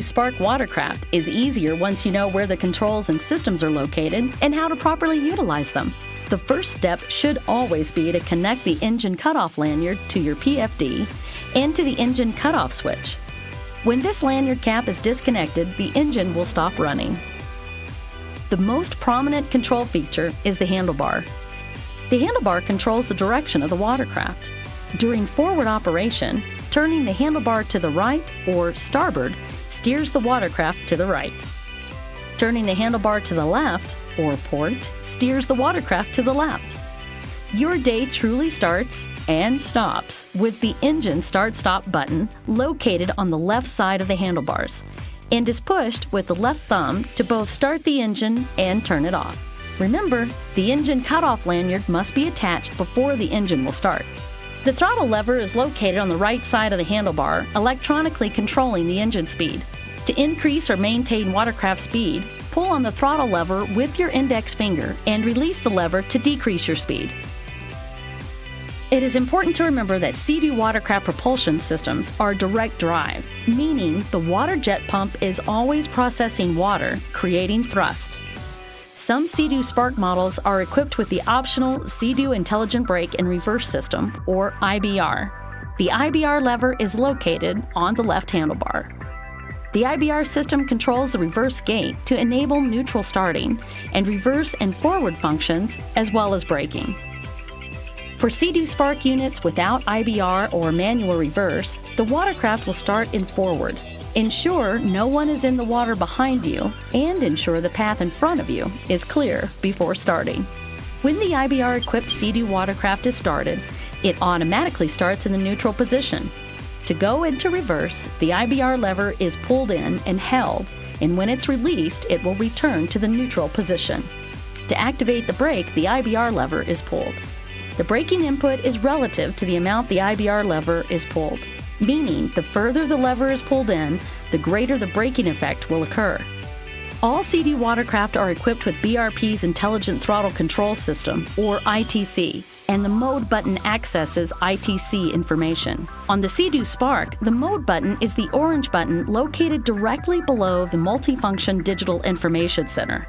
Sea-Doo Spark Watercraft is easier once you know where the controls and systems are located and how to properly utilize them. The first step should always be to connect the engine cutoff lanyard to your PFD and to the engine cutoff switch. When this lanyard cap is disconnected, the engine will stop running. The most prominent control feature is the handlebar. The handlebar controls the direction of the watercraft. During forward operation, turning the handlebar to the right or starboard steers the watercraft to the right. Turning the handlebar to the left or port steers the watercraft to the left. Your day truly starts and stops with the engine start-stop button located on the left side of the handlebars and is pushed with the left thumb to both start the engine and turn it off. Remember, the engine cutoff lanyard must be attached before the engine will start. The throttle lever is located on the right side of the handlebar, electronically controlling the engine speed. To increase or maintain watercraft speed, pull on the throttle lever with your index finger and release the lever to decrease your speed. It is important to remember that Sea-Doo watercraft propulsion systems are direct drive, meaning the water jet pump is always processing water, creating thrust. Some Sea-Doo Spark models are equipped with the optional Sea-Doo Intelligent Brake and Reverse System, or IBR. The IBR lever is located on the left handlebar. The IBR system controls the reverse gate to enable neutral starting and reverse and forward functions, as well as braking. For Sea-Doo Spark units without IBR or manual reverse, the watercraft will start in forward. Ensure no one is in the water behind you and ensure the path in front of you is clear before starting. When the IBR-equipped Sea-Doo watercraft is started, it automatically starts in the neutral position. To go into reverse, the IBR lever is pulled in and held, and when it's released, it will return to the neutral position. To activate the brake, the IBR lever is pulled. The braking input is relative to the amount the IBR lever is pulled, meaning the further the lever is pulled in, the greater the braking effect will occur. All Sea-Doo watercraft are equipped with BRP's Intelligent Throttle Control System, or ITC, and the mode button accesses ITC information. On the Sea-Doo Spark, the mode button is the orange button located directly below the Multifunction Digital Information Center.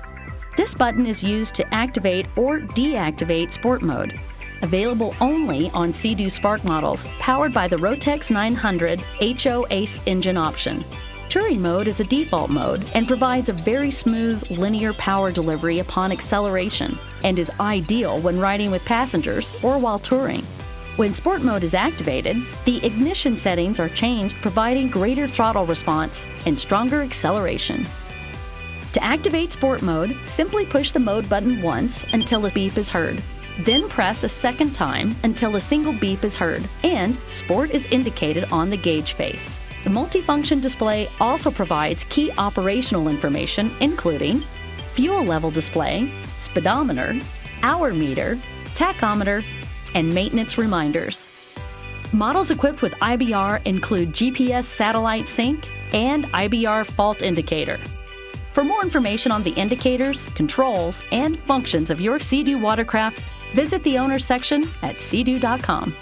This button is used to activate or deactivate sport mode, available only on Sea-Doo Spark models powered by the Rotax 900 HO Ace engine option. Touring mode is a default mode and provides a very smooth linear power delivery upon acceleration and is ideal when riding with passengers or while touring. When sport mode is activated, the ignition settings are changed, providing greater throttle response and stronger acceleration. To activate sport mode, simply push the mode button once until a beep is heard. Then press a second time until a single beep is heard and sport is indicated on the gauge face. The multifunction display also provides key operational information including fuel level display, speedometer, hour meter, tachometer, and maintenance reminders. Models equipped with IBR include GPS satellite sync and IBR fault indicator. For more information on the indicators, controls, and functions of your Sea-Doo watercraft, visit the owner section at seadoo.com.